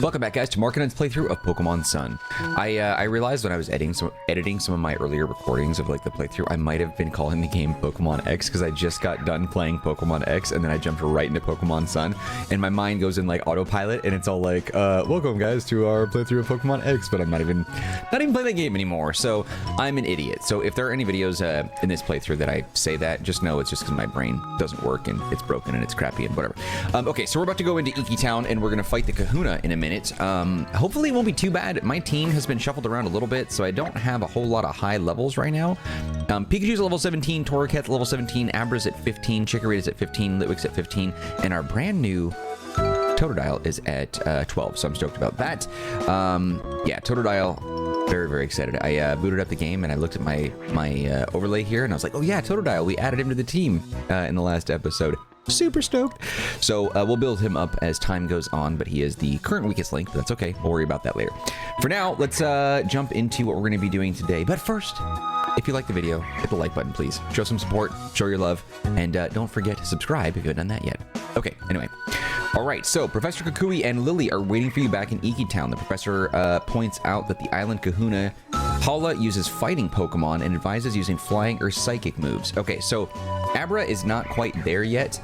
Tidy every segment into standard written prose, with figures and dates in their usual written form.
Welcome back, guys, to Marcanine's playthrough of Pokemon Sun. I realized when I was editing some of my earlier recordings of like the playthrough, I might have been calling the game Pokemon X because I just got done playing Pokemon X and then I jumped right into Pokemon Sun, and my mind goes in like autopilot and it's all like, welcome guys to our playthrough of Pokemon X, but I'm not even playing that game anymore. So I'm an idiot. So if there are any videos in this playthrough that I say that, just know it's just because my brain doesn't work and it's broken and it's crappy and whatever. Okay, so we're about to go into Iki Town and we're gonna fight the Kahuna in a minute. Hopefully it won't be too bad. My team has been shuffled around a little bit, so I don't have a whole lot of high levels right now. Pikachu's level 17, Torracat's level 17, Abra's at 15, Chikorita's at 15, Litwick's at 15, and our brand new Totodile is at 12, so I'm stoked about that. Yeah, Totodile, very, very excited. I booted up the game and I looked at my overlay here and I was like, oh yeah, Totodile, we added him to the team in the last episode. Super stoked. So we'll build him up as time goes on, but he is the current weakest link, but that's okay. We'll worry about that later. For now, let's jump into what we're going to be doing today. But first, if you like the video, hit the like button, please. Show some support, show your love, and don't forget to subscribe if you haven't done that yet. Okay, anyway. All right, so Professor Kukui and Lily are waiting for you back in Iki Town. The professor points out that the Island Kahuna Hala uses fighting Pokemon and advises using flying or psychic moves. Okay, so Abra is not quite there yet.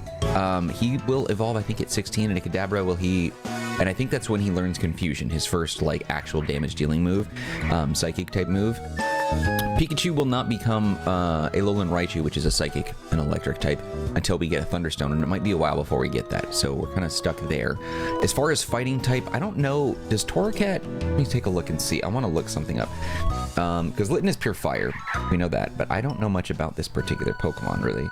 He will evolve, I think, at 16, and a Kadabra will he... And I think that's when he learns Confusion, his first, like, actual damage-dealing move, psychic-type move. Pikachu will not become Alolan Raichu, which is a psychic and electric type, until we get a Thunderstone, and it might be a while before we get that, so we're kind of stuck there. As far as fighting type, I don't know, does Torracat... Let me take a look and see. I want to look something up. Because Litten is pure fire, we know that, but I don't know much about this particular Pokemon, really.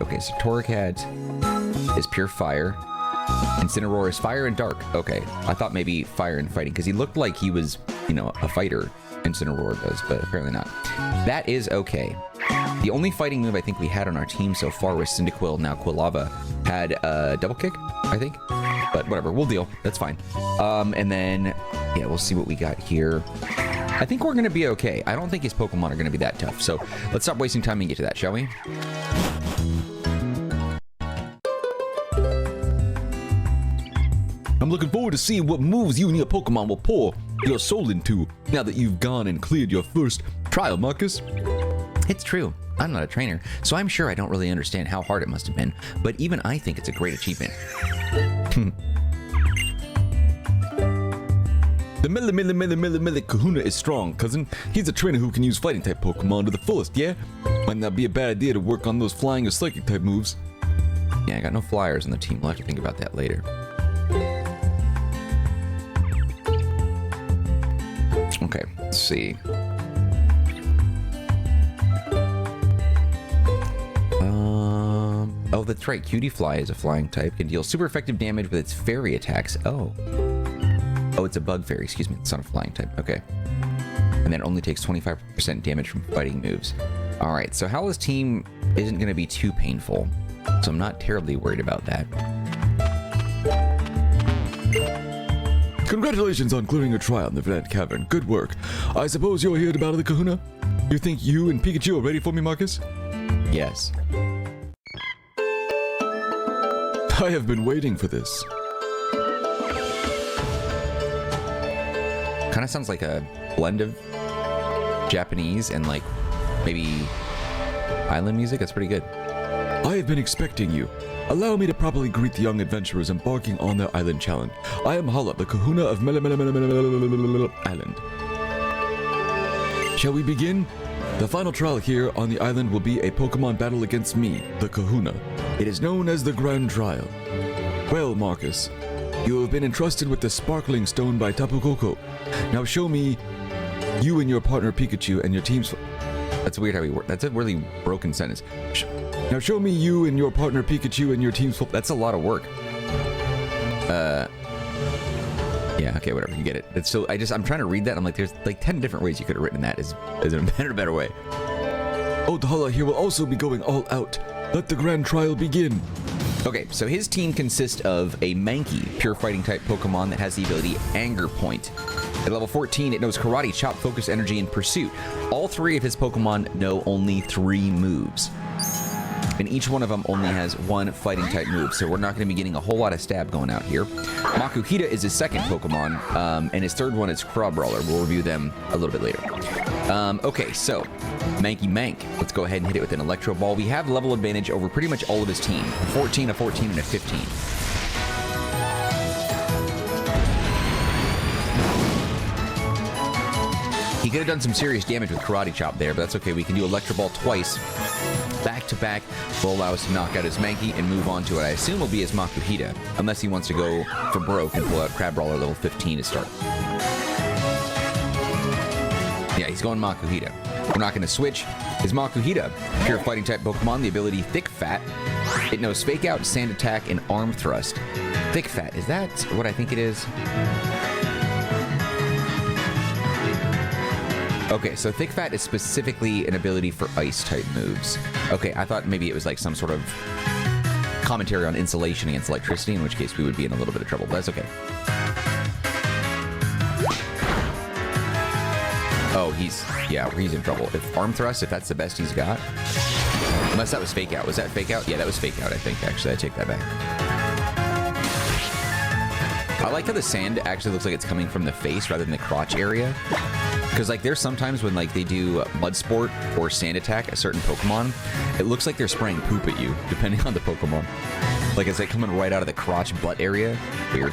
Okay, so Torracat is pure fire. Incineroar is fire and dark. Okay, I thought maybe fire and fighting, because he looked like he was, you know, a fighter. Incineroar does, but apparently not. That is okay. The only fighting move I think we had on our team so far was Cyndaquil. Now Quilava had a double kick, I think. But whatever, we'll deal. That's fine. And then, yeah, we'll see what we got here. I think we're going to be okay. I don't think his Pokemon are going to be that tough. So let's stop wasting time and get to that, shall we? I'm looking forward to seeing what moves you and your Pokemon will pour your soul into now that you've gone and cleared your first trial, Marcus. It's true. I'm not a trainer, so I'm sure I don't really understand how hard it must have been, but even I think it's a great achievement. The Melemele Kahuna is strong, cousin. He's a trainer who can use fighting-type Pokemon to the fullest, yeah? Might not be a bad idea to work on those flying or psychic-type moves. Yeah, I got no flyers on the team. We'll have to think about that later. Okay, let's see. Oh, that's right. Cutie Fly is a flying type. Can deal super effective damage with its fairy attacks. Oh. Oh, it's a bug fairy. Excuse me. It's not a flying type. Okay. And then it only takes 25% damage from fighting moves. All right. So Hala's team isn't going to be too painful. So I'm not terribly worried about that. Congratulations on clearing your trial in the Verdant Cavern. Good work. I suppose you're here to battle the Kahuna? You think you and Pikachu are ready for me, Marcus? Yes. I have been waiting for this. Kind of sounds like a blend of Japanese and like maybe island music. That's pretty good. I have been expecting you. Allow me to properly greet the young adventurers embarking on their island challenge. I am Hala, the Kahuna of Melemele Island. Shall we begin? The final trial here on the island will be a Pokemon battle against me, the Kahuna. It is known as the Grand Trial. Well, Marcus, you have been entrusted with the Sparkling Stone by Tapu Koko. Now show me you and your partner Pikachu and your team's... That's weird how we work. That's a really broken sentence. Now show me you and your partner Pikachu and your team's... That's a lot of work. Yeah, okay, whatever, you get it. It's so I'm trying to read that, and I'm like, there's like 10 different ways you could have written that. Is there a better way? Oh, the Hala here will also be going all out. Let the grand trial begin. Okay, so his team consists of a Mankey, pure fighting type Pokemon that has the ability Anger Point. At level 14, it knows Karate, Chop, Focus, Energy, and Pursuit. All three of his Pokemon know only 3 moves. and each one of them only has one fighting type move, so we're not going to be getting a whole lot of stab going out here. Makuhita is his second Pokemon, and his third one is Crabrawler. We'll review them a little bit later. Okay, so Mankey Mank. Let's go ahead and hit it with an Electro Ball. We have level advantage over pretty much all of his team. 14, a 14, and a 15. He could have done some serious damage with Karate Chop there, but that's okay. We can do Electro Ball twice. Back to back will allow us to knock out his Mankey and move on to what I assume will be his Makuhita, unless he wants to go for broke and pull out Crabrawler level 15 to start. Yeah, he's going Makuhita. We're not going to switch. His Makuhita, pure fighting type Pokemon, the ability Thick Fat. It knows Fake Out, Sand Attack, and Arm Thrust. Thick Fat, is that what I think it is? Okay, so Thick Fat is specifically an ability for ice-type moves. Okay, I thought maybe it was like some sort of commentary on insulation against electricity, in which case we would be in a little bit of trouble, but that's okay. Oh, he's in trouble. If Arm Thrust, if that's the best he's got. Unless that was Fake Out. Was that Fake Out? Yeah, that was Fake Out, I think, actually. I take that back. I like how the sand actually looks like it's coming from the face rather than the crotch area. Because, like, there's sometimes when, like, they do Mud Sport or Sand Attack a certain Pokemon, it looks like they're spraying poop at you, depending on the Pokemon. Like, it's like coming right out of the crotch butt area. Weird.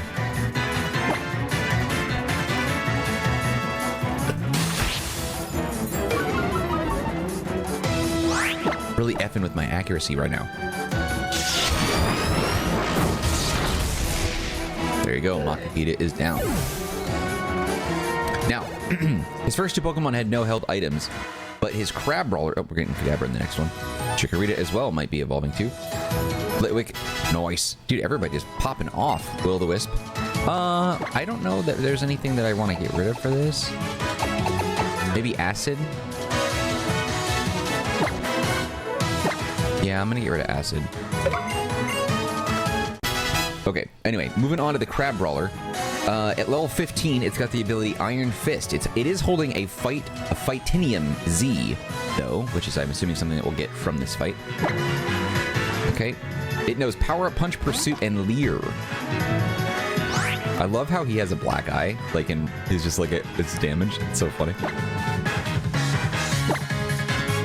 Really effing with my accuracy right now. There you go, Makuhita is down. Now, his first two Pokemon had no held items, but his Crabrawler... Oh, we're getting Kadabra in the next one. Chikorita as well might be evolving too. Litwick, nice. Dude, everybody is popping off. Will-o-the-Wisp. I don't know that there's anything that I want to get rid of for this. Maybe Acid? Yeah, I'm gonna get rid of Acid. Okay, anyway, moving on to the Crabrawler. At level 15, it's got the ability Iron Fist. It is holding a Fightinium Z, though, which is, I'm assuming, something that we'll get from this fight. Okay. It knows Power Up, Punch, Pursuit, and Leer. I love how he has a black eye, like, and he's just like, it's damaged. It's so funny.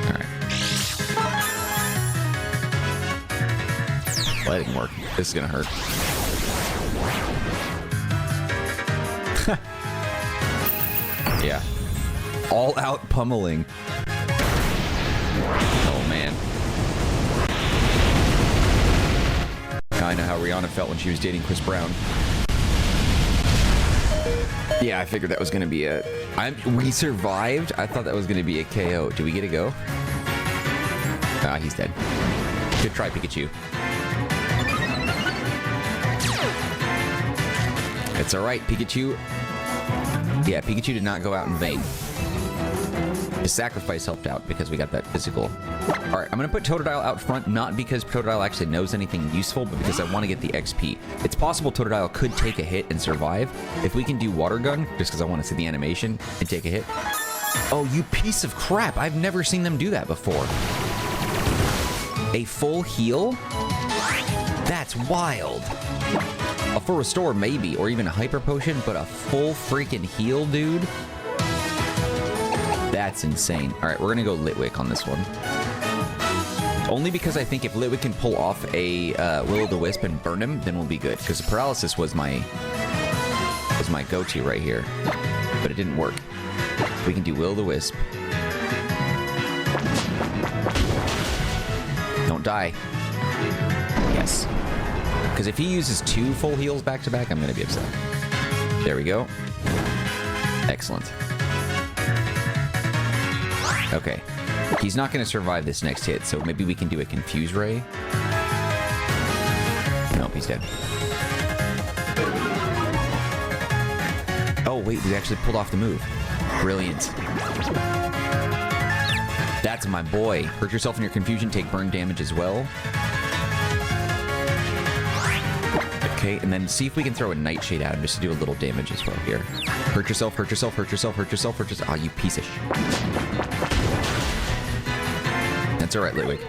Alright. Well, that didn't work. This is gonna hurt. Yeah. All out pummeling. Oh, man. Now I know how Rihanna felt when she was dating Chris Brown. Yeah, I figured that was going to be we survived? I thought that was going to be a KO. Do we get a go? Ah, he's dead. Good try, Pikachu. It's alright, Pikachu. Yeah, Pikachu did not go out in vain. His sacrifice helped out because we got that physical. Alright, I'm going to put Totodile out front, not because Totodile actually knows anything useful, but because I want to get the XP. It's possible Totodile could take a hit and survive. If we can do Water Gun, just because I want to see the animation, and take a hit. Oh, you piece of crap. I've never seen them do that before. A full heal? That's wild. A full restore, maybe, or even a hyper potion, but a full freaking heal, dude? That's insane. Alright, we're gonna go Litwick on this one. Only because I think if Litwick can pull off a Will-o-the-Wisp and burn him, then we'll be good. Because Paralysis was my go-to right here. But it didn't work. We can do Will-o-the-Wisp. Don't die. Yes. Because if he uses 2 full heals back-to-back, I'm going to be upset. There we go. Excellent. Okay. He's not going to survive this next hit, so maybe we can do a Confuse Ray. Nope, he's dead. Oh, wait, we actually pulled off the move. Brilliant. That's my boy. Hurt yourself in your confusion, take burn damage as well. Okay, and then see if we can throw a Nightshade at him just to do a little damage as well here. Hurt yourself, hurt yourself, hurt yourself, hurt yourself, hurt yourself. Ah, you piece of shit. That's alright, Litwick.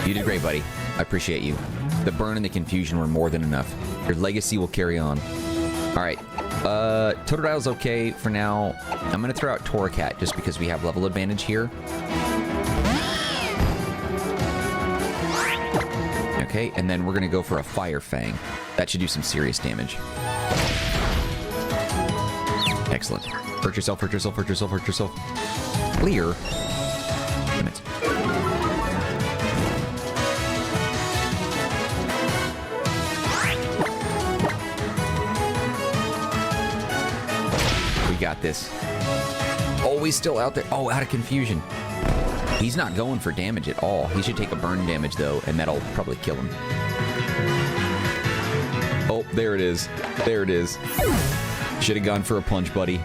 You did great, buddy. I appreciate you. The burn and the confusion were more than enough. Your legacy will carry on. All right. Totodile's okay for now. I'm going to throw out Torracat just because we have level advantage here. Okay, and then we're going to go for a Fire Fang. That should do some serious damage. Excellent. Hurt yourself, hurt yourself, hurt yourself, hurt yourself. Clear. Damn it. We got this. Oh, he's still out there. Oh, out of confusion. He's not going for damage at all. He should take a burn damage, though, and that'll probably kill him. Oh, there it is. There it is. Should have gone for a punch, buddy.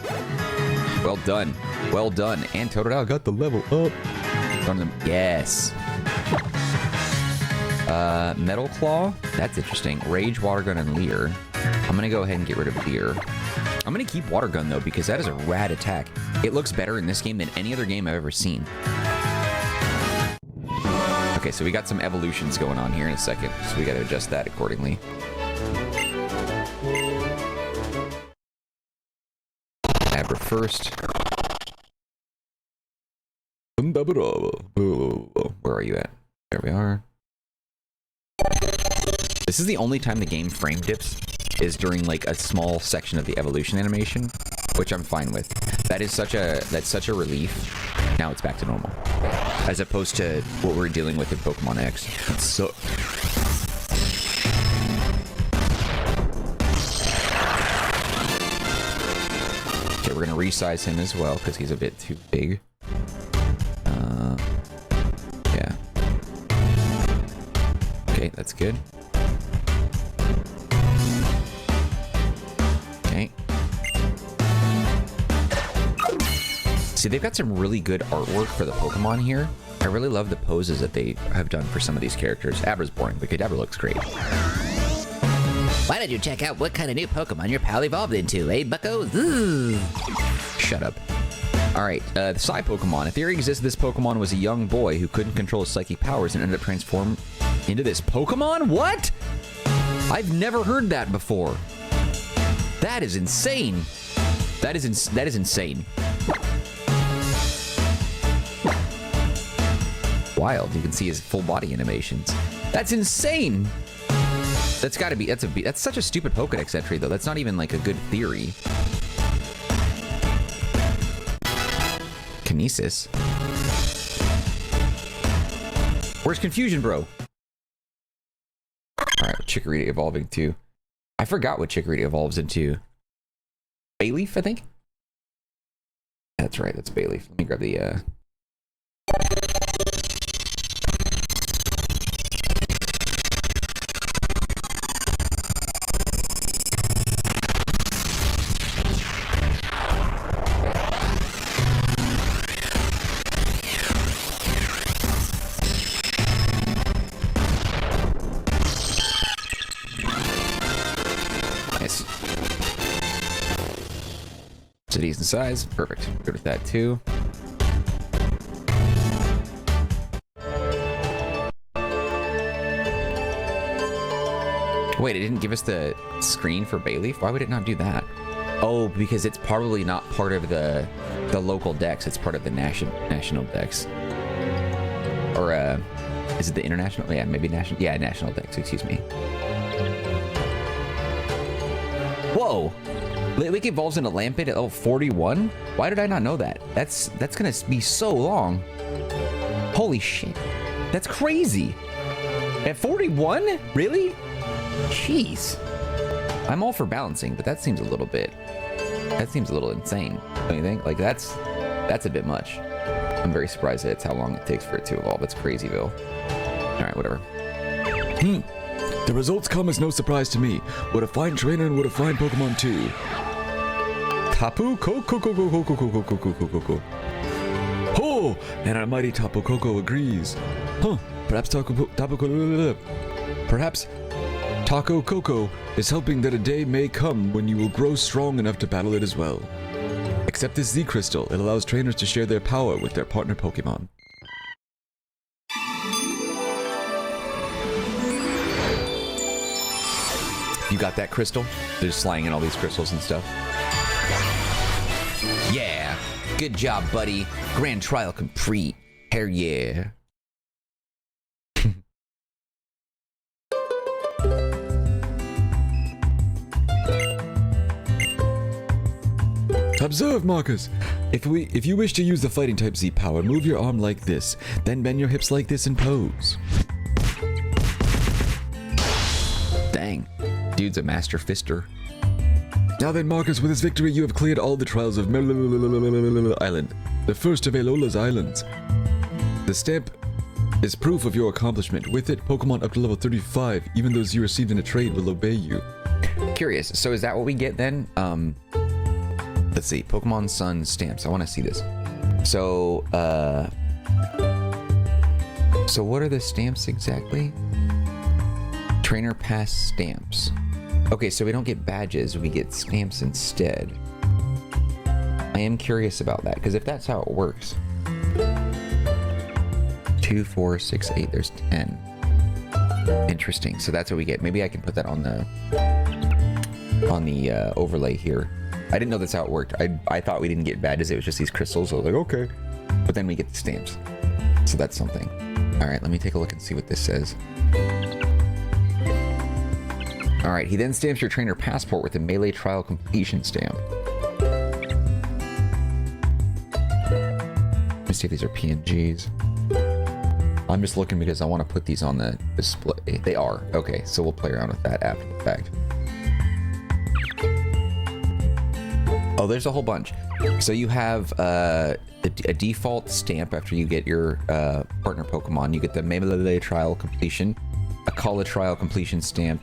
Well done. Well done. And Totodile got the level up. Yes. Metal Claw. That's interesting. Rage, Water Gun, and Leer. I'm going to go ahead and get rid of Leer. I'm going to keep Water Gun, though, because that is a rad attack. It looks better in this game than any other game I've ever seen. Okay, so we got some evolutions going on here in a second, so we got to adjust that accordingly. Kadabra first. Where are you at? There we are. This is the only time the game frame dips, is during like a small section of the evolution animation, which I'm fine with. That's such a relief. Now it's back to normal, as opposed to what we're dealing with in Pokemon X. So okay, we're gonna resize him as well because he's a bit too big. Yeah. Okay, that's good. Okay. See, they've got some really good artwork for the Pokemon here. I really love the poses that they have done for some of these characters. Abra's boring, but Kadabra looks great. Why don't you check out what kind of new Pokemon your pal evolved into, eh, bucko? Ooh. Shut up. All right, the Psy Pokemon. A theory exists this Pokemon was a young boy who couldn't control his psychic powers and ended up transforming into this Pokemon? What? I've never heard that before. That is insane. That is insane. Wild. You can see his full body animations. That's insane. That's got to be. That's such a stupid Pokedex entry, though. That's not even like a good theory. Kinesis. Where's Confusion, bro? All right, Chikorita evolving too. I forgot what Chikorita evolves into. Bayleaf, I think. That's right. That's Bayleaf. Let me grab the. It's a decent size. Perfect. Good with that too. Wait, it didn't give us the screen for Bayleaf? Why would it not do that? Oh, because it's probably not part of the local dex. It's part of the national dex. Or is it the international? Yeah, maybe national. Yeah, national dex. Excuse me. Whoa. Litwick evolves into Lampent at level 41? Why did I not know that? That's gonna be so long. Holy shit. That's crazy. At 41? Really? Jeez. I'm all for balancing, but that seems a little insane. Don't you think? Like that's a bit much. I'm very surprised that it's how long it takes for it to evolve. That's crazyville. All right, whatever. The results come as no surprise to me. What a fine trainer and what a fine Pokemon too. Tapu Koko. Oh, and our mighty Tapu Koko agrees. Huh? Perhaps Taco Koko is hoping that a day may come when you will grow strong enough to battle it as well. Except this Z Crystal, it allows trainers to share their power with their partner Pokemon. You got that crystal? They're just slanging all these crystals and stuff. Yeah. Good job, buddy. Grand trial complete. Hell yeah. Observe, Marcus. If you wish to use the fighting type Z power, move your arm like this, then bend your hips like this and pose. Dang. Dude's a master fister. Now then, Marcus, with this victory, you have cleared all the trials of Melemele Island, the first of Alola's islands. The stamp is proof of your accomplishment. With it, Pokemon up to level 35, even those you received in a trade, will obey you. Curious. So is that what we get then? Let's see. Pokemon Sun stamps. I want to see this. So, so what are the stamps exactly? Trainer Pass stamps. Okay, so we don't get badges, we get stamps instead. I am curious about that, because if that's how it works. 2, 4, 6, 8, there's 10. Interesting, so that's what we get. Maybe I can put that on the overlay here. I didn't know that's how it worked. I thought we didn't get badges, it was just these crystals. So I was like, okay. But then we get the stamps. So that's something. Alright, let me take a look and see what this says. Alright, he then stamps your trainer passport with a melee trial completion stamp. Let me see if these are PNGs. I'm just looking because I want to put these on the display. They are. Okay, so we'll play around with that after the fact. Oh, there's a whole bunch. So you have a default stamp after you get your partner Pokemon. You get the Melemele trial completion, a Kala trial completion stamp,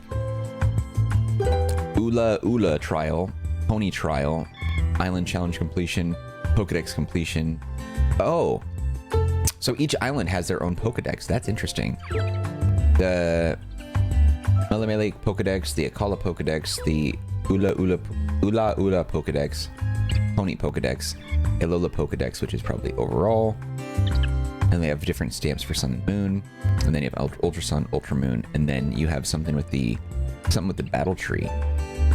Ula trial, Pony trial, Island challenge completion, Pokedex completion. Oh, so each island has their own Pokedex. That's interesting. The Melemele Pokedex, the Akala Pokedex, the Ula Pokedex, Pony Pokedex, Alola Pokedex, which is probably overall. And they have different stamps for Sun and Moon. And then you have Ultra Sun, Ultra Moon, and then you have something with the battle tree.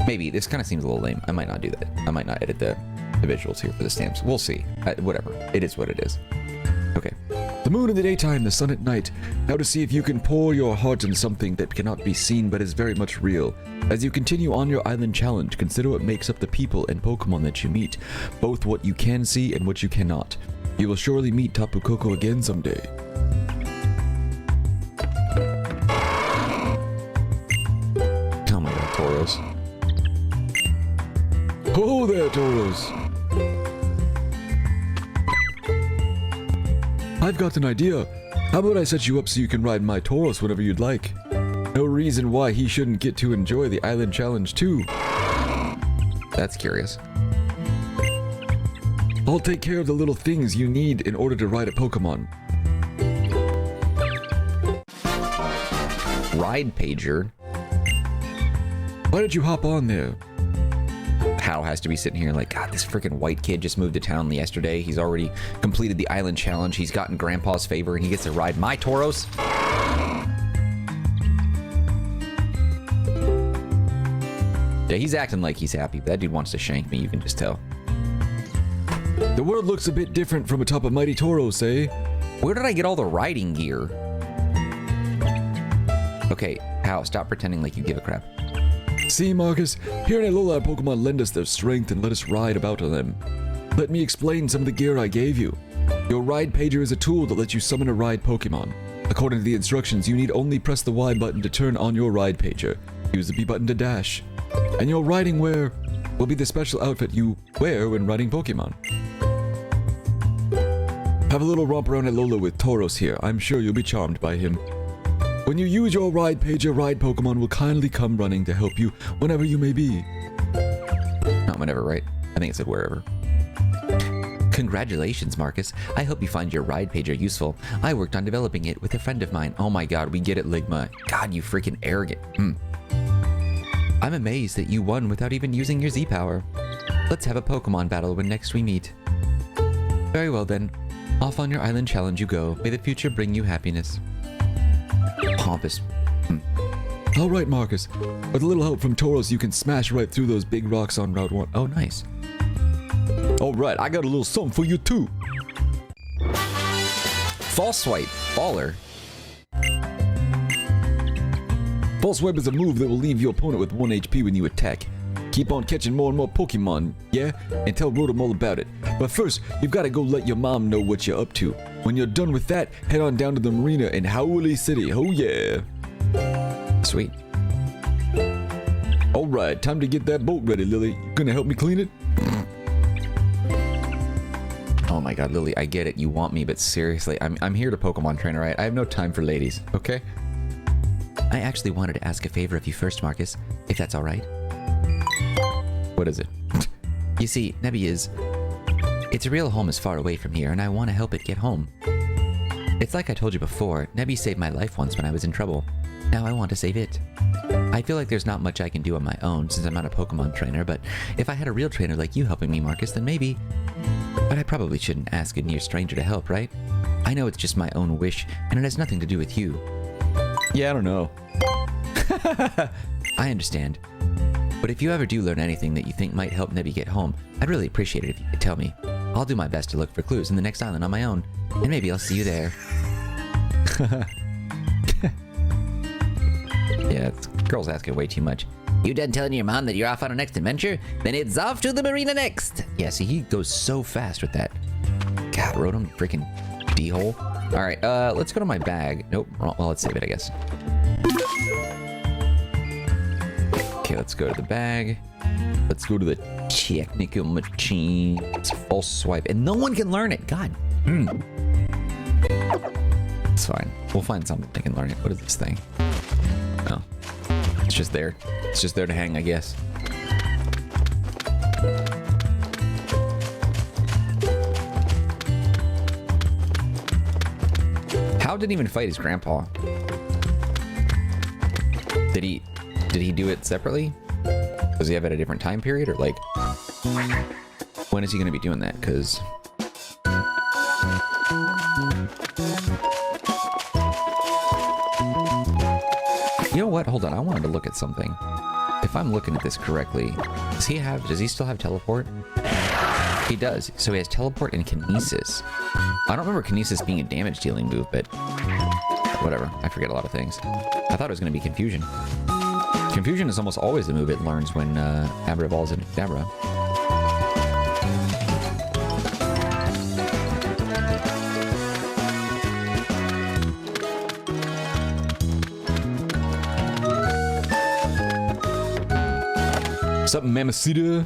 Maybe this kind of seems a little lame. I might not do that. I might not edit the visuals here for the stamps. We'll see. Whatever. It is what it is. Okay. The moon in the daytime, the sun at night. Now to see if you can pour your heart in something that cannot be seen but is very much real. As you continue on your island challenge, consider what makes up the people and Pokemon that you meet, both what you can see and what you cannot. You will surely meet Tapu Koko again someday. Oh my god, Tauros. Oh there, Tauros! I've got an idea. How about I set you up so you can ride my Tauros whenever you'd like? No reason why he shouldn't get to enjoy the island challenge too. That's curious. I'll take care of the little things you need in order to ride a Pokemon. Ride Pager. Why don't you hop on there? Hal has to be sitting here like, God, this freaking white kid just moved to town yesterday. He's already completed the island challenge. He's gotten Grandpa's favor and he gets to ride my Tauros. Yeah, he's acting like he's happy. That dude wants to shank me, you can just tell. The world looks a bit different from atop a mighty Tauros, eh? Where did I get all the riding gear? Okay, Hal, stop pretending like you give a crap. See, Marcus, here in Alola, our Pokemon lend us their strength and let us ride about on them. Let me explain some of the gear I gave you. Your Ride Pager is a tool that lets you summon a Ride Pokemon. According to the instructions, you need only press the Y button to turn on your Ride Pager. Use the B button to dash. And your riding wear will be the special outfit you wear when riding Pokemon. Have a little romp around Alola with Tauros here. I'm sure you'll be charmed by him. When you use your Ride Pager, Ride Pokemon will kindly come running to help you whenever you may be. Not whenever, right? I think it said wherever. Congratulations, Marcus. I hope you find your Ride Pager useful. I worked on developing it with a friend of mine. Oh my god, we get it, Ligma. God, you freaking arrogant. I'm amazed that you won without even using your Z-Power. Let's have a Pokemon battle when next we meet. Very well then. Off on your island challenge you go. May the future bring you happiness. Pompous. All right, Marcus. With a little help from Tauros, you can smash right through those big rocks on Route 1. Oh, nice. All right, I got a little something for you too. False swipe. Baller. False Swipe is a move that will leave your opponent with 1 HP when you attack. Keep on catching more and more Pokemon, yeah? And tell Rotom all about it. But first, you've got to go let your mom know what you're up to. When you're done with that, head on down to the marina in Howley City. Oh yeah. Sweet. All right, time to get that boat ready, Lily. You gonna help me clean it? Oh my god, Lily, I get it. You want me, but seriously, I'm here to Pokemon train, right? I have no time for ladies, okay? I actually wanted to ask a favor of you first, Marcus, if that's all right. What is it? You see, its real home is far away from here, and I want to help it get home. It's like I told you before, Nebby saved my life once when I was in trouble. Now I want to save it. I feel like there's not much I can do on my own since I'm not a Pokemon trainer, but if I had a real trainer like you helping me, Marcus, then maybe... But I probably shouldn't ask a near stranger to help, right? I know it's just my own wish, and it has nothing to do with you. Yeah, I don't know. I understand. But if you ever do learn anything that you think might help Nebby get home, I'd really appreciate it if you could tell me. I'll do my best to look for clues in the next island on my own, and maybe I'll see you there. Yeah, girl's asking way too much. You done telling your mom that you're off on our next adventure? Then it's off to the marina next. Yeah, see, he goes so fast with that. God, Rotom, freaking D-hole. All right, let's go to my bag. Nope, well, let's save it, I guess. Okay, let's go to the bag. Let's go to the technical machine. It's false swipe, and no one can learn it. God. It's fine. We'll find something that can learn it. What is this thing? Oh, it's just there. It's just there to hang, I guess. Hal didn't even fight his grandpa. Did he do it separately? Does he have it at a different time period, or like when is he going to be doing that? Because you know what? Hold on, I wanted to look at something. If I'm looking at this correctly, does he still have teleport? He does. So he has teleport and kinesis. I don't remember kinesis being a damage dealing move, but whatever. I forget a lot of things. I thought it was going to be confusion. Confusion is almost always the move it learns when Abra evolves into Kadabra. What's up, Mamacita?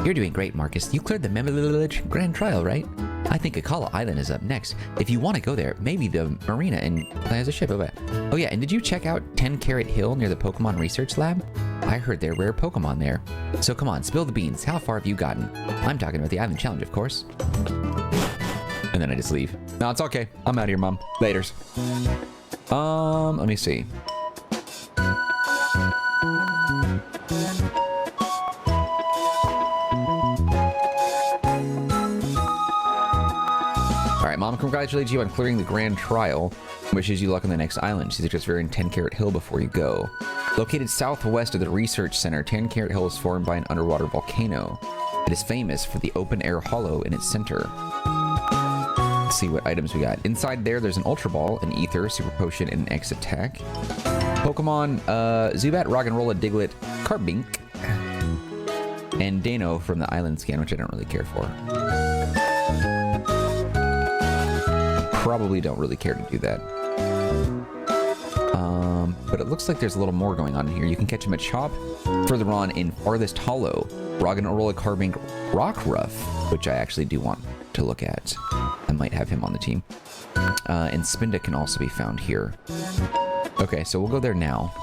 You're doing great, Marcus. You cleared the Melemele Grand Trial, right? I think Akala Island is up next. If you want to go there, maybe the marina and has a ship. Oh yeah, and did you check out 10 Carat Hill near the Pokemon Research Lab? I heard there are rare Pokemon there. So come on, spill the beans. How far have you gotten? I'm talking about the Island Challenge, of course. And then I just leave. No, it's okay. I'm out of here, Mom. Laters. Let me see. Alright, Mom congratulates you on clearing the Grand Trial. Wishes you luck on the next island. She suggests you're in 10 Carat Hill before you go. Located southwest of the Research Center, 10 Carat Hill is formed by an underwater volcano. It is famous for the open-air hollow in its center. Let's see what items we got. Inside there's an Ultra Ball, an Ether, Super Potion, and an X Attack. Pokemon, Zubat, Roggenrola, Diglett, Carbink, and Dano from the Island Scan, which I don't really care for. Probably don't really care to do that. But it looks like there's a little more going on in here. You can catch him at Chop. Further on in Farthest Hollow, Roggenrola, Carbink, Rockruff, which I actually do want to look at. I might have him on the team. And Spinda can also be found here. Okay, so we'll go there now.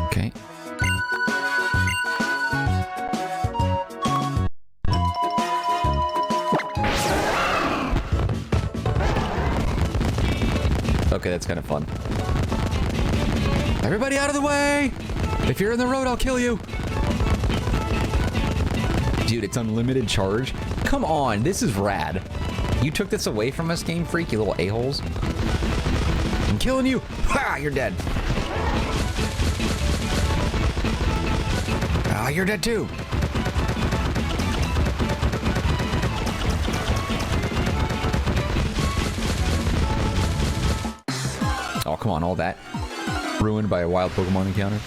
Okay. Okay, that's kind of fun. Everybody out of the way! If you're in the road, I'll kill you! Dude, it's unlimited charge. Come on, this is rad. You took this away from us, Game Freak, you little a-holes. I'm killing you. Ha! You're dead. Ah, you're dead too. Oh, come on, all that ruined by a wild Pokemon encounter.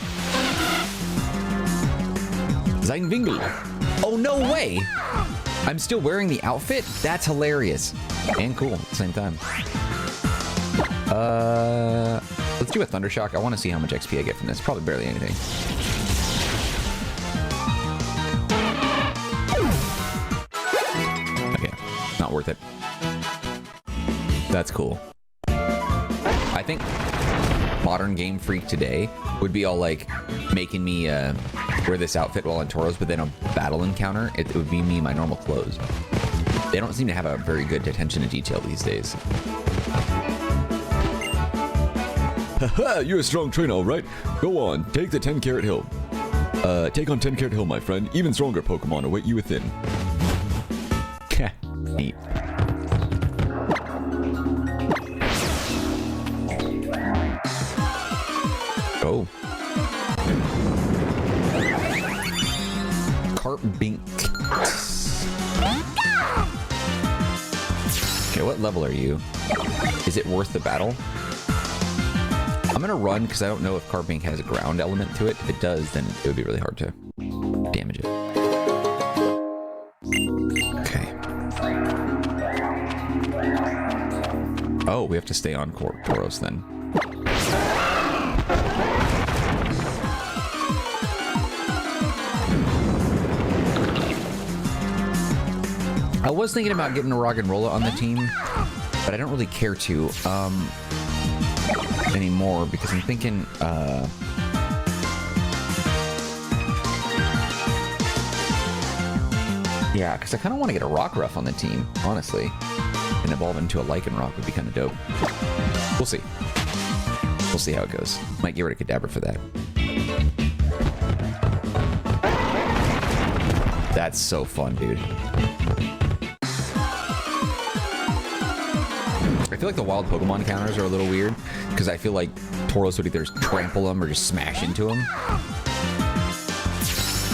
Zeinwingle. Oh, no way. I'm still wearing the outfit? That's hilarious. And cool at the same time. Let's do a Thunder Shock. I want to see how much XP I get from this. Probably barely anything. Okay, not worth it. That's cool. I think modern Game Freak today would be all like making me wear this outfit while in Tauros, but then a battle encounter, it would be me in my normal clothes. They don't seem to have a very good attention to detail these days. Haha, you're a strong trainer, all right? Go on, take the 10 Carat Hill. Take on 10 Carat Hill, my friend. Even stronger Pokemon await you within. Neat. Oh. Carpbink. Okay, what level are you? Is it worth the battle? I'm gonna run because I don't know if Carpbink has a ground element to it. If it does, then it would be really hard to damage it. Okay. Oh, we have to stay on Tauros then. I was thinking about getting a Roggenrola on the team, but I don't really care to anymore because I'm thinking yeah, because I kind of want to get a Rockruff on the team, honestly, and evolve into a Lycanroc would be kind of dope. We'll see. We'll see how it goes. Might get rid of Kadabra for that. That's so fun, dude. I feel like the wild Pokemon counters are a little weird because I feel like Tauros would either trample them or just smash into them.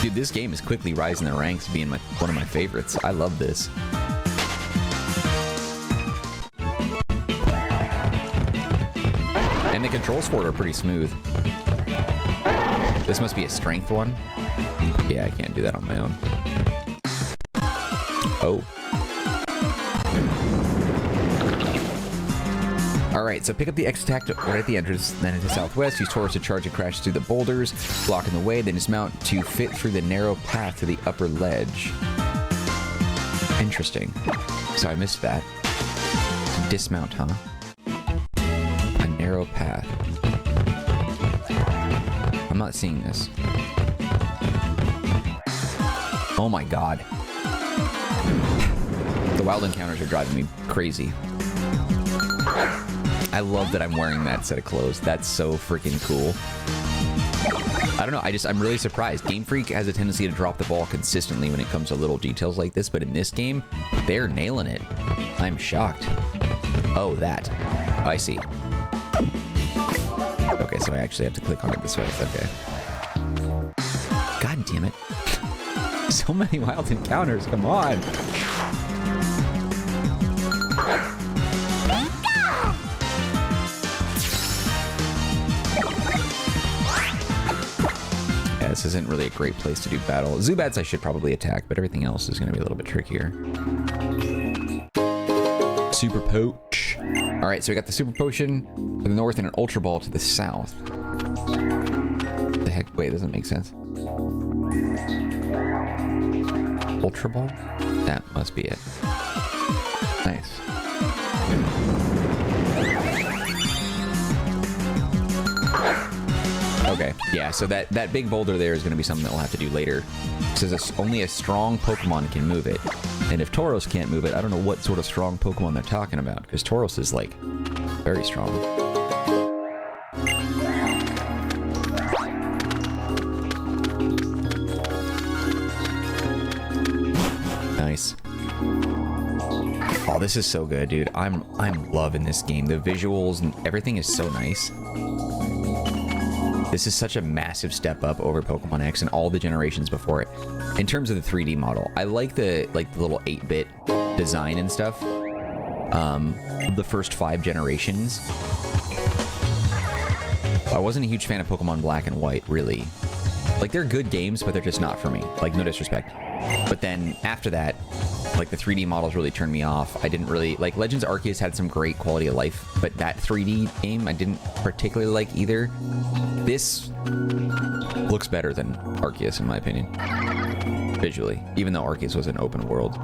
Dude, this game is quickly rising the ranks, being one of my favorites. I love this. And the controls for it are pretty smooth. This must be a strength one. Yeah, I can't do that on my own. Oh. Alright, so pick up the X attack right at the entrance, then into southwest. Use Tauros to charge and crash through the boulders, blocking the way, then dismount to fit through the narrow path to the upper ledge. Interesting. So I missed that. Dismount, huh? A narrow path. I'm not seeing this. Oh my god. The wild encounters are driving me crazy. I love that I'm wearing that set of clothes. That's so freaking cool. I don't know, I'm really surprised. Game Freak has a tendency to drop the ball consistently when it comes to little details like this, but in this game, they're nailing it. I'm shocked. Oh, that. Oh, I see. Okay, so I actually have to click on it this way. Okay. God damn it. So many wild encounters, come on. This isn't really a great place to do battle. Zubats I should probably attack, but everything else is going to be a little bit trickier. Super Poach. All right, so we got the Super Potion to the north and an Ultra Ball to the south. The heck? Wait, doesn't make sense. Ultra Ball? That must be it. Nice. Okay, yeah, so that big boulder there is going to be something that we'll have to do later. It says only a strong Pokemon can move it. And if Tauros can't move it, I don't know what sort of strong Pokemon they're talking about, because Tauros is, like, very strong. Oh, this is so good, dude. I'm loving this game. The visuals and everything is so nice. This is such a massive step up over Pokemon X and all the generations before it. In terms of the 3D model, I like the little 8-bit design and stuff. The first 5 generations. I wasn't a huge fan of Pokemon Black and White, really. Like, they're good games, but they're just not for me. Like, no disrespect. But then after that, like, the 3D models really turned me off. I didn't really like Legends Arceus had some great quality of life, but that 3D game I didn't particularly like either. This looks better than Arceus in my opinion, visually, even though Arceus was an open world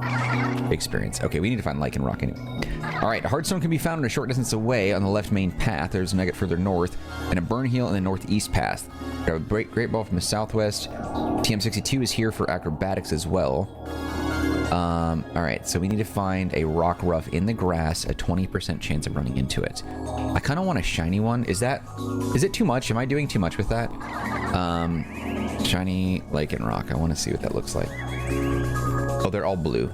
experience. Okay, we need to find Lycanroc anyway. All right, Hearthstone can be found in a short distance away on the left main path. There's a nugget further north, and a Burnhill in the northeast path. We have a great ball from the southwest. TM62 is here for acrobatics as well. All right, so we need to find a Rockruff in the grass, a 20% chance of running into it. I kind of want a shiny one. Is it too much? Am I doing too much with that? Shiny Lycanroc. I want to see what that looks like. Oh, they're all blue.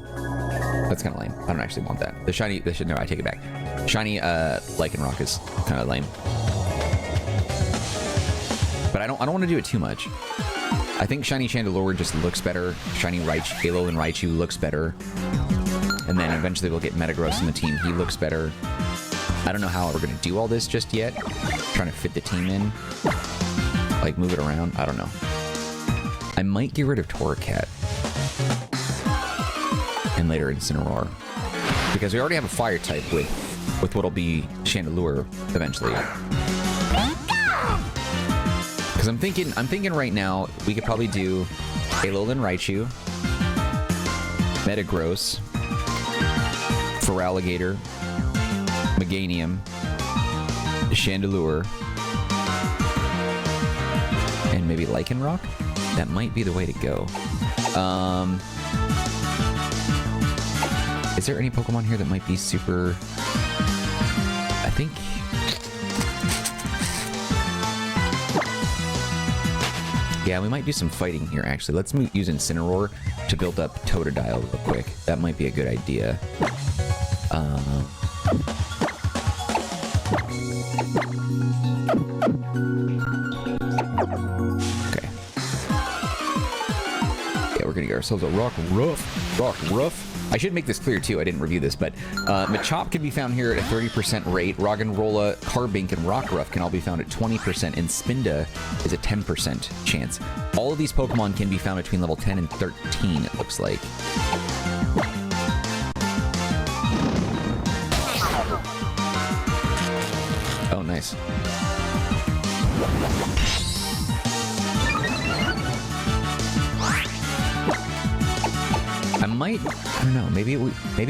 That's kind of lame. I don't actually want that. The shiny, no, I take it back. Shiny Lycanroc is kind of lame. But I don't want to do it too much. I think Shiny Chandelure just looks better. Shiny Alolan Raichu looks better. And then eventually we'll get Metagross in the team. He looks better. I don't know how we're going to do all this just yet. Trying to fit the team in. Like, move it around. I don't know. I might get rid of Torracat. And later Incineroar. Because we already have a fire type with what'll be Chandelure eventually. Because I'm thinking right now we could probably do Alolan Raichu, Metagross, Feraligatr, Meganium, Chandelure, and maybe Lycanroc. That might be the way to go. Is there any Pokemon here that might be super? I think. Yeah, we might do some fighting here, actually. Let's use Incineroar to build up Totodile real quick. That might be a good idea. Okay. Yeah, we're gonna get ourselves a Rockruff. I should make this clear, too. I didn't review this, but Machop can be found here at a 30% rate. Roggenrola, Carbink, and Rockruff can all be found at 20%, and Spinda is a 10% chance. All of these Pokemon can be found between level 10 and 13, it looks like. Oh, nice. I don't know, maybe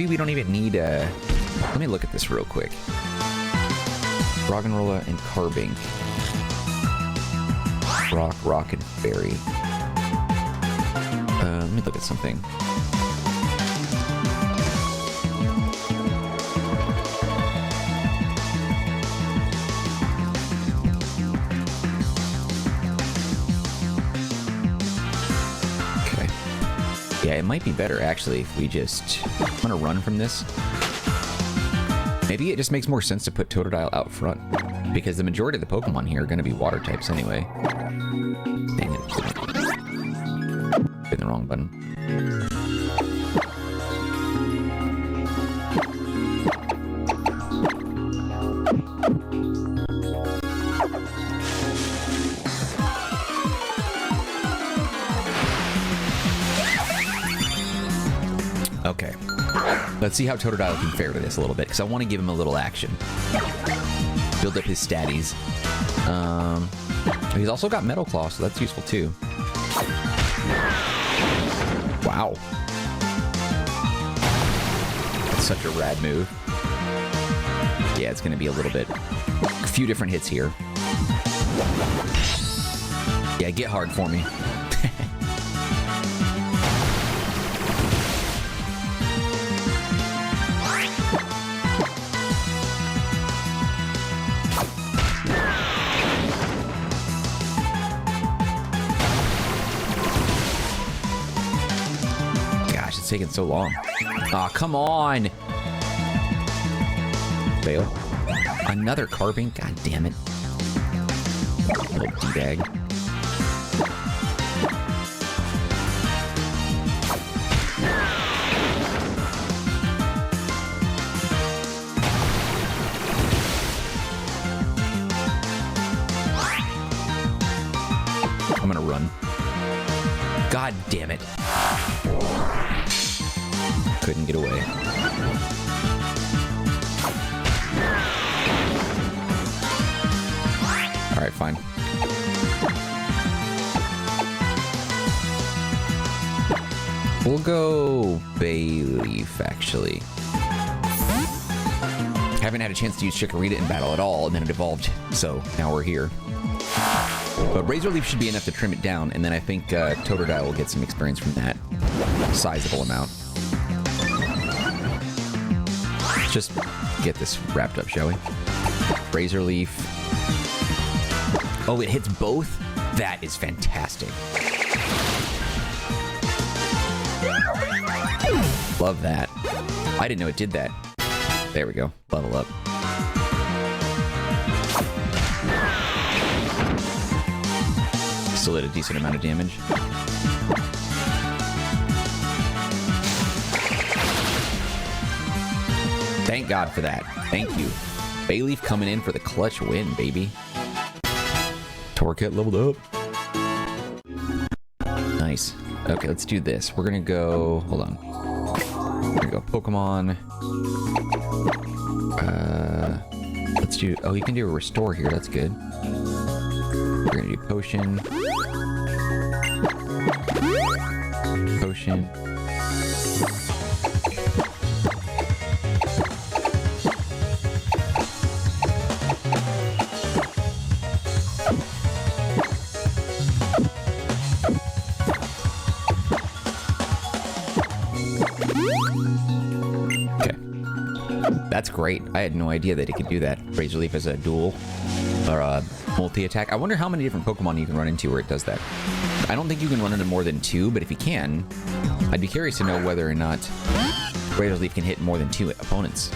we don't even need a... Let me look at this real quick. Roggenrola and Carbink. Rock, and Fairy. Let me look at something. Yeah, it might be better, actually, if we just... I'm gonna run from this. Maybe it just makes more sense to put Totodile out front, because the majority of the Pokemon here are gonna be water types anyway. Dang it. Hit the wrong button. Okay, let's see how Totodile can fare to this a little bit, because I want to give him a little action. Build up his statties. He's also got Metal Claw, so that's useful too. Wow. That's such a rad move. Yeah, it's going to be a little bit... A few different hits here. Yeah, get hard for me. Taking so long. Aw, come on. Fail. Another carving? God damn it. Little D-bag. I'm gonna run. God damn it. Couldn't get away. Alright, fine. We'll go Bayleaf, actually. Haven't had a chance to use Chikorita in battle at all, and then it evolved, so now we're here. But Razor Leaf should be enough to trim it down, and then I think Totodile will get some experience from that sizable amount. Let's just get this wrapped up, shall we? Razor Leaf. Oh, it hits both? That is fantastic. Love that. I didn't know it did that. There we go. Level up. Still did a decent amount of damage. Thank God for that. Thank you. Bayleaf coming in for the clutch win, baby. Torcat leveled up. Nice. Okay, let's do this. We're gonna go... Hold on. We're gonna go Pokemon. Let's do... Oh, you can do a restore here. That's good. We're gonna do Potion. Potion. That's great. I had no idea that it could do that. Razor Leaf as a dual or a multi-attack. I wonder how many different Pokemon you can run into where it does that. I don't think you can run into more than 2, but if you can, I'd be curious to know whether or not Razor Leaf can hit more than 2 opponents.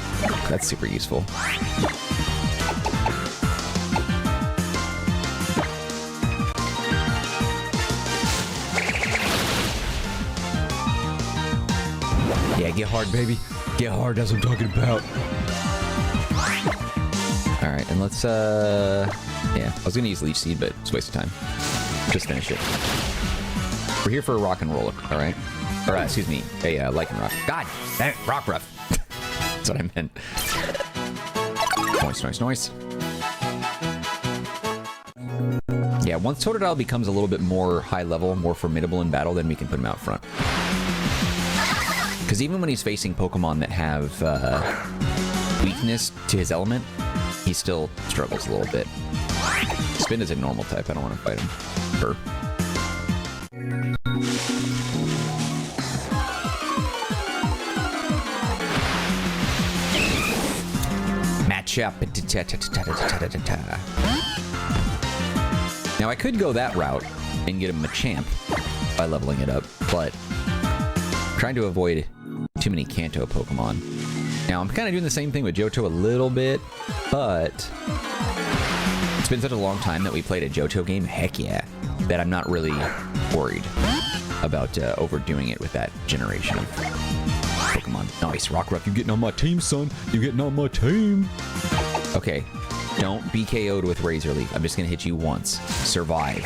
That's super useful. Yeah, get hard, baby. Get hard, that's what I'm talking about. Alright, and let's, yeah, I was gonna use Leech Seed, but it's a waste of time. Just finish it. We're here for a rock and roller, alright? Or, excuse me, a Lichen Rock. God, damn it, Rockruff. That's what I meant. Noise, noise, noise. Yeah, once Totodile becomes a little bit more high level, more formidable in battle, then we can put him out front. Because even when he's facing Pokemon that have weakness to his element, he still struggles a little bit. Spin is a normal type. I don't want to fight him. Burr. Matchup. Now I could go that route and get him a champ by leveling it up, but I'm trying to avoid too many Kanto Pokemon. Now, I'm kind of doing the same thing with Johto a little bit, but it's been such a long time that we played a Johto game, heck yeah, that I'm not really worried about overdoing it with that generation of Pokemon. Nice, Rockruff, you getting on my team, son. You getting on my team. Okay, don't be KO'd with Razor Leaf. I'm just going to hit you once. Survive.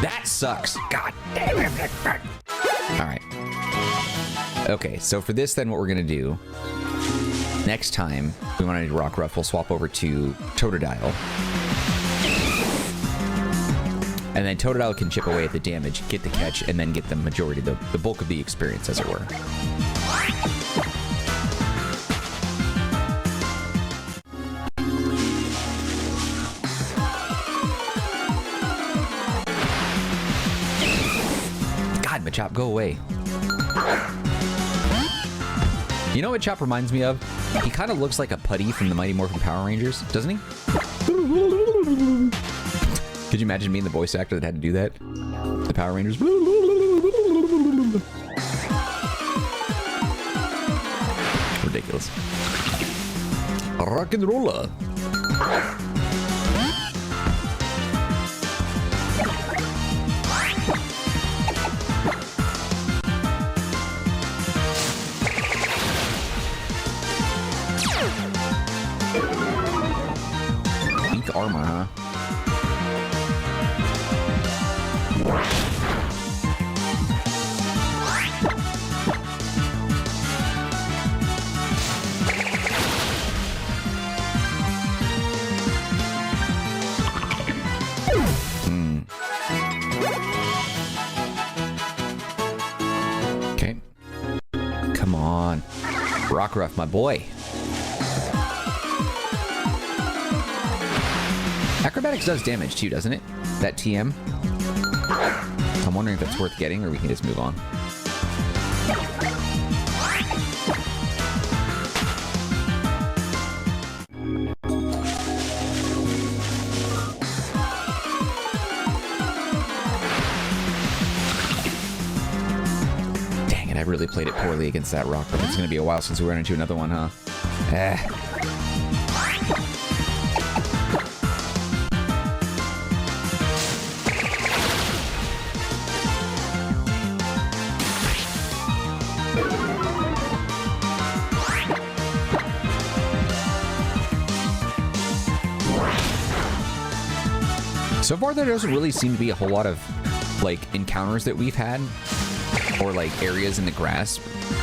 That sucks. God damn it. All right. Okay, so for this, then what we're gonna do next time we want to do Rockruff, we'll swap over to Totodile, and then Totodile can chip away at the damage, get the catch, and then get the majority, the bulk of the experience, as it were. God, Machop, go away. You know what Chop reminds me of? He kind of looks like a Putty from the Mighty Morphin Power Rangers, doesn't he? Could you imagine being the voice actor that had to do that? The Power Rangers. Ridiculous. Rock and roller. Weak armor, huh? Okay. Come on. Rockruff, my boy. Acrobatics does damage too, doesn't it? That TM. I'm wondering if that's worth getting or we can just move on. Dang it, I really played it poorly against that Rockruff. It's going to be a while since we run into another one, huh? So far, there doesn't really seem to be a whole lot of, like, encounters that we've had, or, like, areas in the grass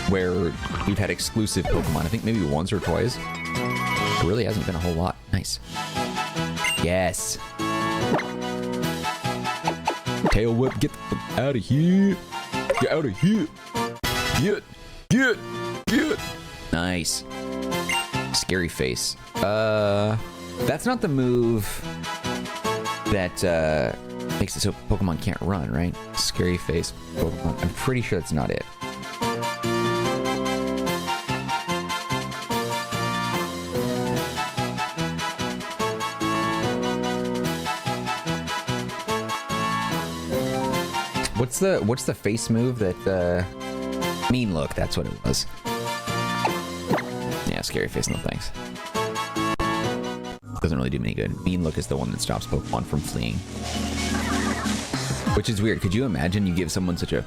where we've had exclusive Pokemon. I think maybe once or twice. There really hasn't been a whole lot. Nice. Yes. Tail whip, get the fuck out of here. Get out of here. Get. Nice. Scary face. That's not the move that makes it so Pokemon can't run, right? Scary face Pokemon. I'm pretty sure that's not it. What's the face move that mean look? That's what it was. Yeah, scary face, no thanks. Doesn't really do me any good. Mean look is the one that stops Pokemon from fleeing. Which is weird. Could you imagine you give someone such a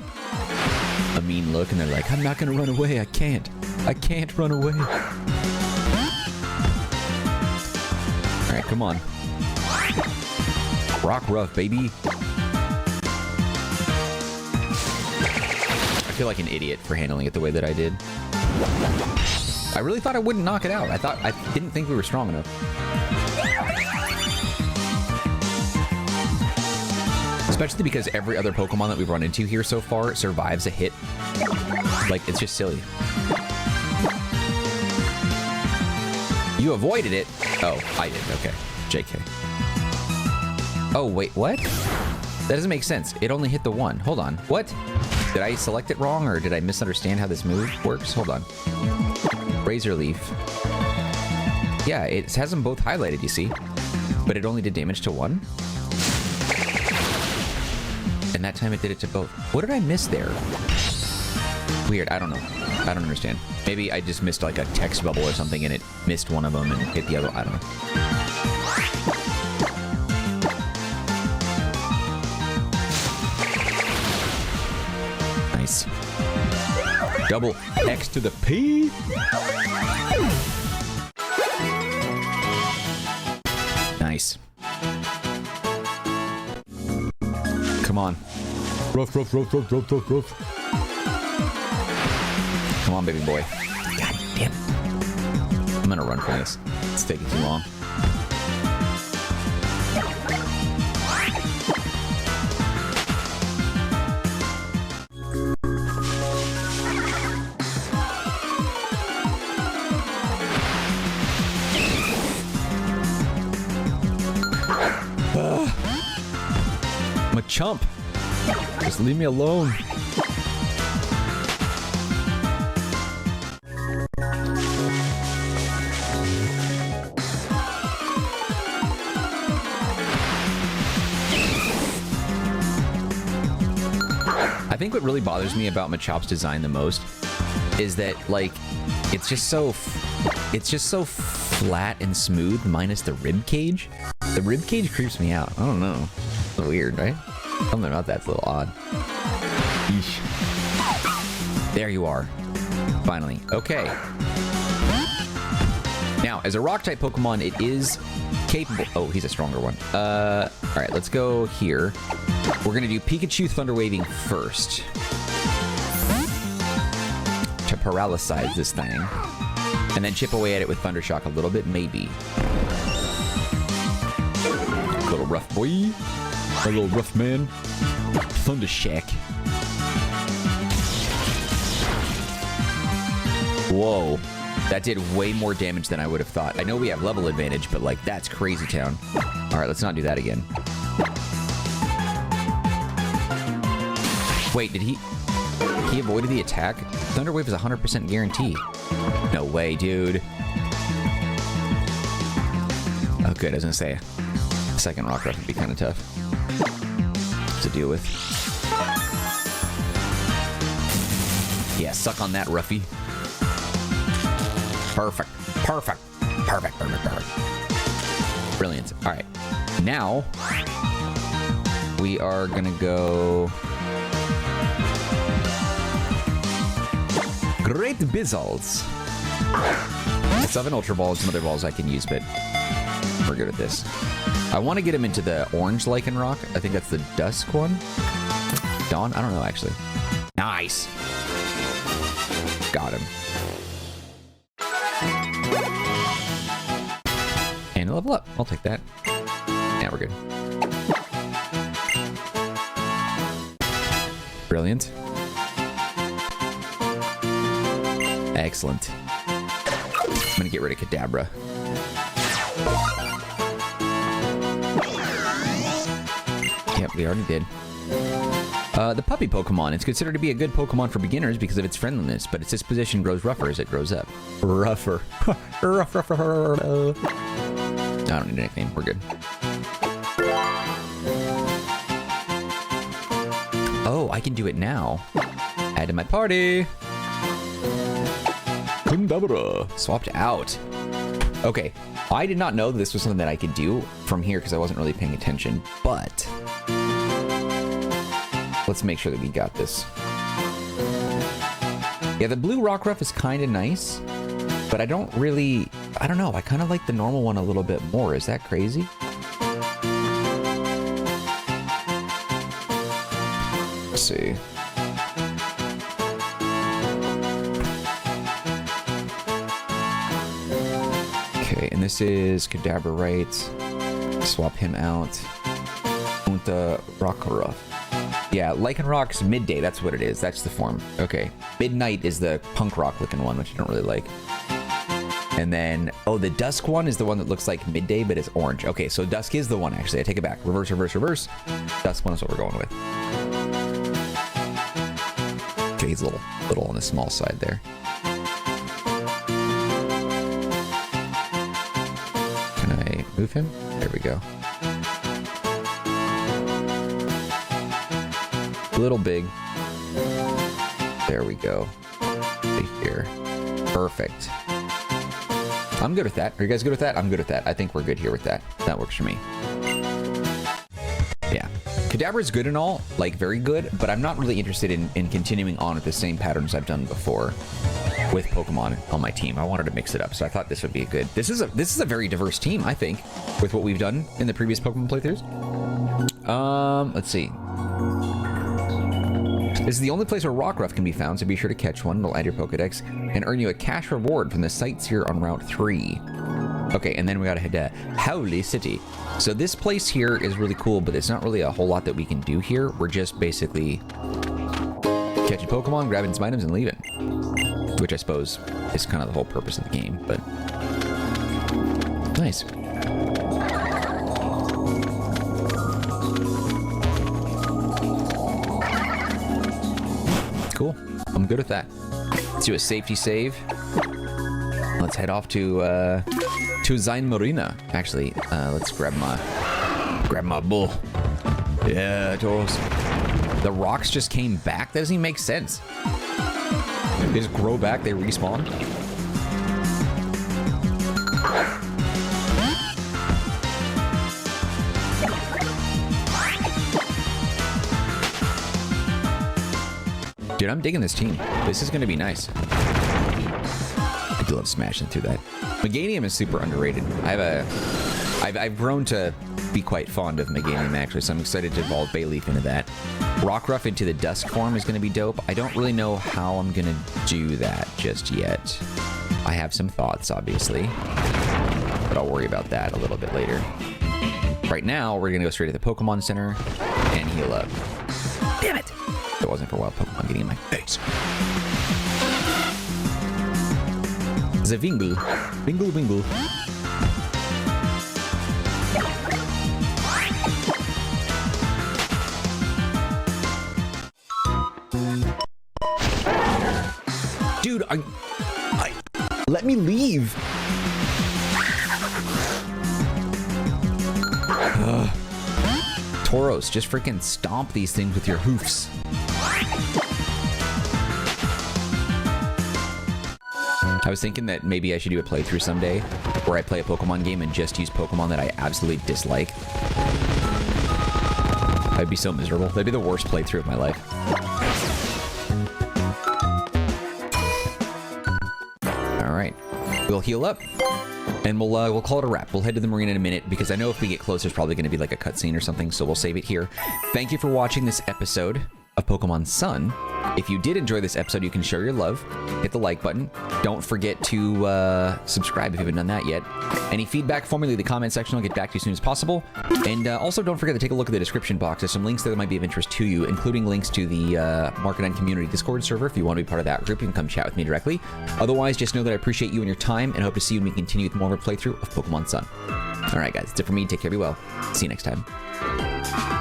mean look and they're like, I'm not gonna run away, I can't run away. Alright, come on. Rockruff, baby. I feel like an idiot for handling it the way that I did. I really thought I wouldn't knock it out. I didn't think we were strong enough. Especially because every other Pokemon that we've run into here so far survives a hit. Like, it's just silly. You avoided it. Oh, I did. Okay. JK. Oh, wait, what? That doesn't make sense. It only hit the one. Hold on. What? Did I select it wrong, or did I misunderstand how this move works? Hold on. Razor Leaf. Yeah, it has them both highlighted, you see. But it only did damage to one. And that time it did it to both. What did I miss there? Weird, I don't know. I don't understand. Maybe I just missed like a text bubble or something and it missed one of them and hit the other. I don't know. Nice. Double X to the P. Nice. Come on. Ruff. Come on, baby boy. God damn it. I'm gonna run for this. It's taking too long. I'm a chump. Just leave me alone. I think what really bothers me about Machop's design the most is that, like, it's just so Flat and smooth minus the rib cage? The rib cage creeps me out. I don't know. It's weird, right? Something about that's a little odd. Eesh. There you are. Finally. Okay. Now, as a rock-type Pokemon, it is capable... Oh, he's a stronger one. Alright, let's go here. We're going to do Pikachu Thunder Waving first. To paralyze this thing. And then chip away at it with Thunder Shock a little bit, maybe. Little rough boy. A little rough man. Thunder Shock. Whoa. That did way more damage than I would have thought. I know we have level advantage, but like, that's crazy town. Alright, let's not do that again. Wait, did he avoided the attack? Thunder Wave is 100% guarantee. No way, dude. Oh, good. I was gonna say, second Rockruff would be kind of tough to deal with. Yeah, suck on that, Ruffy. Perfect. Perfect. Perfect. Perfect. Perfect. Brilliant. All right. Now, we are gonna go... Great Bizzles. I still have an Ultra Ball and some other balls I can use, but we're good at this. I want to get him into the orange Lycanroc. I think that's the Dusk one. Dawn? I don't know, actually. Nice. Got him. And level up. I'll take that. Yeah, we're good. Brilliant. Excellent. I'm gonna get rid of Kadabra. Yep, we already did. The puppy Pokemon. It's considered to be a good Pokemon for beginners because of its friendliness, but its disposition grows rougher as it grows up. Rougher. Rougher. I don't need anything. We're good. Oh, I can do it now. Add to my party. Kadabra. Swapped out. Okay. I did not know that this was something that I could do from here because I wasn't really paying attention, but let's make sure that we got this. Yeah, the blue Rockruff is kind of nice, but I don't know. I kind of like the normal one a little bit more. Is that crazy? Let's see. Okay, and this is Kadabra, right? Swap him out. Unta Rockruff. Yeah, Lycanroc's Midday, that's what it is. That's the form. Okay. Midnight is the punk rock looking one, which I don't really like. And then, oh, the Dusk one is the one that looks like Midday, but it's orange. Okay, so Dusk is the one, actually. I take it back. Reverse, reverse, reverse. Dusk one is what we're going with. Okay, he's a little on the small side there. Can I move him? There we go. A little big. There we go. Right here. Perfect. I'm good with that. Are you guys good with that? I'm good with that. I think we're good here with that. That works for me. Yeah. Kadabra is good and all, like very good, but I'm not really interested in continuing on with the same patterns I've done before with Pokemon on my team. I wanted to mix it up, so I thought this would be a good... This is a very diverse team, I think, with what we've done in the previous Pokemon playthroughs. Let's see. This is the only place where Rockruff can be found, so be sure to catch one. It'll add your Pokedex and earn you a cash reward from the sites here on Route 3. Okay, and then we gotta head to Howley City. So this place here is really cool, but it's not really a whole lot that we can do here. We're just basically catching Pokemon, grabbing some items, and leaving. Which I suppose is kind of the whole purpose of the game, but... Nice. Cool. I'm good with that. Let's do a safety save. Let's head off to Zine Marina. Actually, let's grab my bull. Yeah, Tauros. The rocks just came back. That doesn't even make sense. They just grow back. They respawn. Dude, I'm digging this team. This is going to be nice. I do love smashing through that. Meganium is super underrated. I've grown to be quite fond of Meganium, actually, so I'm excited to evolve Bayleaf into that. Rockruff into the Dusk form is going to be dope. I don't really know how I'm going to do that just yet. I have some thoughts, obviously, but I'll worry about that a little bit later. Right now, we're going to go straight to the Pokemon Center and heal up. Damn it! If it wasn't for wild Pokemon getting in my face. Zavingle. Bingle, bingle. Dude, let me leave. Tauros, just freaking stomp these things with your hoofs. I was thinking that maybe I should do a playthrough someday where I play a Pokemon game and just use Pokemon that I absolutely dislike. I'd be so miserable. That'd be the worst playthrough of my life. All right, we'll heal up and we'll call it a wrap. We'll head to the marina in a minute because I know if we get close, there's probably going to be like a cutscene or something, so we'll save it here. Thank you for watching this episode of Pokemon Sun. If you did enjoy this episode, you can show your love. Hit the like button. Don't forget to subscribe if you haven't done that yet. Any feedback for me, leave the comment section. I'll get back to you as soon as possible. And also don't forget to take a look at the description box. There's some links there that might be of interest to you, including links to the Marcanine community Discord server. If you want to be part of that group, you can come chat with me directly. Otherwise, just know that I appreciate you and your time and hope to see you when we continue with more of a playthrough of Pokemon Sun. All right, guys, that's it for me. Take care, be well. See you next time.